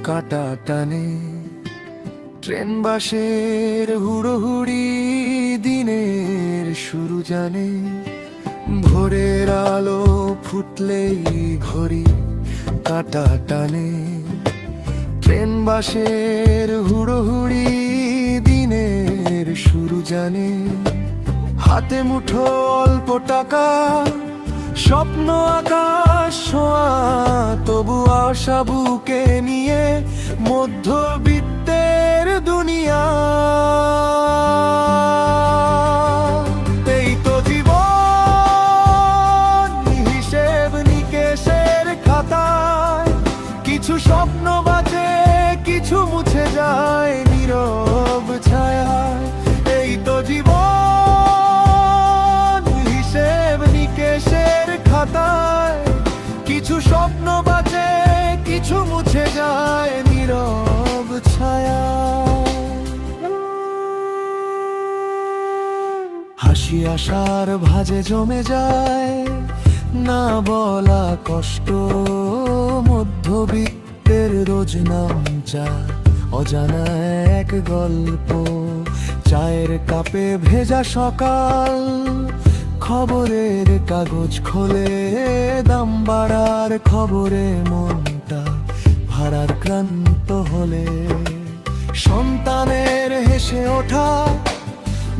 কাটা টানে, ট্রেন বাসের হুড়োহুড়ি দিনের শুরু জানে। ভোরের আলো ফুটলেই ঘড়ি কাটা টানে, ট্রেন বাসের হুড়োহুড়ি দিনের শুরু জানে। হাতে মুঠো অল্প টাকা, স্বপ্ন আকাশ ছোঁয়া, তবু আশা বুকে নিয়ে মধ্যবিত্তের দুনিয়া। এই তো জীবন, হিসেব নিকেশের খাতায় কিছু স্বপ্ন বাঁচে, কিছু মুছে যায় নীরব ছায়ায়। এই তো জীবন, হিসেব নিকেশের খাতায় কিছু স্বপ্ন বাঁচে, কিছু মুছে যায় নীরব ছায়ায়। হাসি আশার ভাঁজে জমে যায় না বলা কষ্ট, মধ্যবিত্তের রোজ নামচা অজানা এক গল্প। চায়ের কাপে ভেজা সকাল, খবরের কাগজ খোলে দাম বাড়ার খবরে মনটা ভাড়ার ক্লান্ত হলে। সন্তানের হেসে ওঠা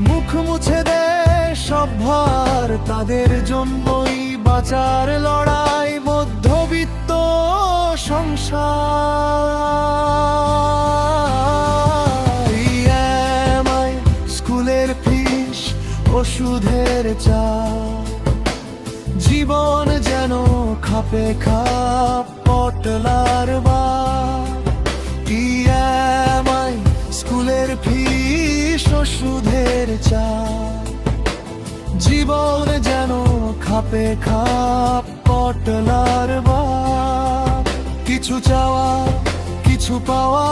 মুখ মুছে দেয় সব ভার, তাদের জন্যই বাঁচার লড়াই মধ্যবিত্ত সংসার। EMI, স্কুলের ফিস, ওষুধের চাপ, জীবন যেন খাপে খাপ পটলার বার। EMI, স্কুলের ফিস, ওষুধের চাপ, জীবন যেন খাপে খাপ পটলার বার। কিছু চাওয়া কিছু পাওয়া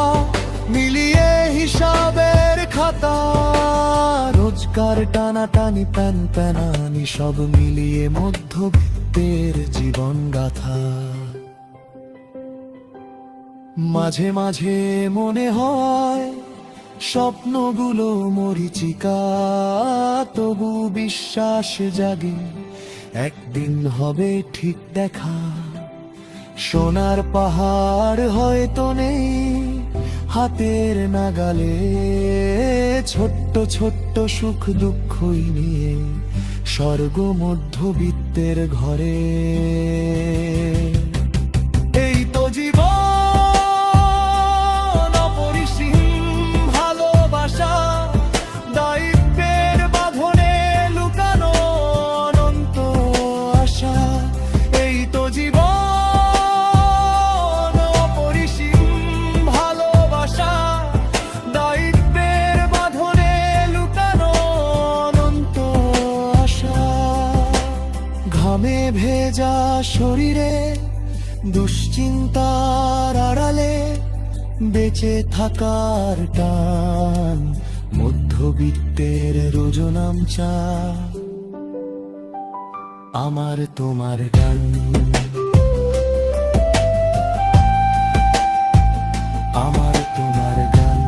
মিলিয়ে হিসাবের খাতা, রোজগার টানাটানি প্যান প্যানানি সব মিলিয়ে মধ্যবিত্তের জীবন গাথা। মাঝে মাঝে মনে হয় স্বপ্নগুলো মরীচিকা, তবু বিশ্বাস জাগে একদিন হবে ঠিক দেখা। সোনার পাহাড় হয়তো নেই হাতের নাগালে, ছোট্ট ছোট্ট সুখ দুঃখই নিয়ে স্বর্গ মধ্যবিত্তের ঘরে। এই তো জীবন, অপরিসীম ভালোবাসা, দায়িত্বের বাঁধনে লুকানো অনন্ত আশা। এই তো জীবন, অপরিসীম ভালোবাসা, দায়িত্বের বাঁধনে লুকানো অনন্ত আশা। ঘামে ভেজা শরীরে দুশ্চিন্তার আড়ালে বেঁচে থাকার টান, মধ্যবিত্তের রোজ নামচা আমার তোমার গান। আমার তোমার গান,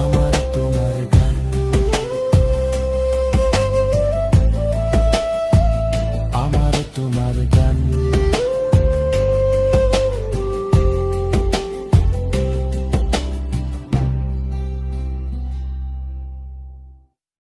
আমার তোমার গান, আমার তোমার গান।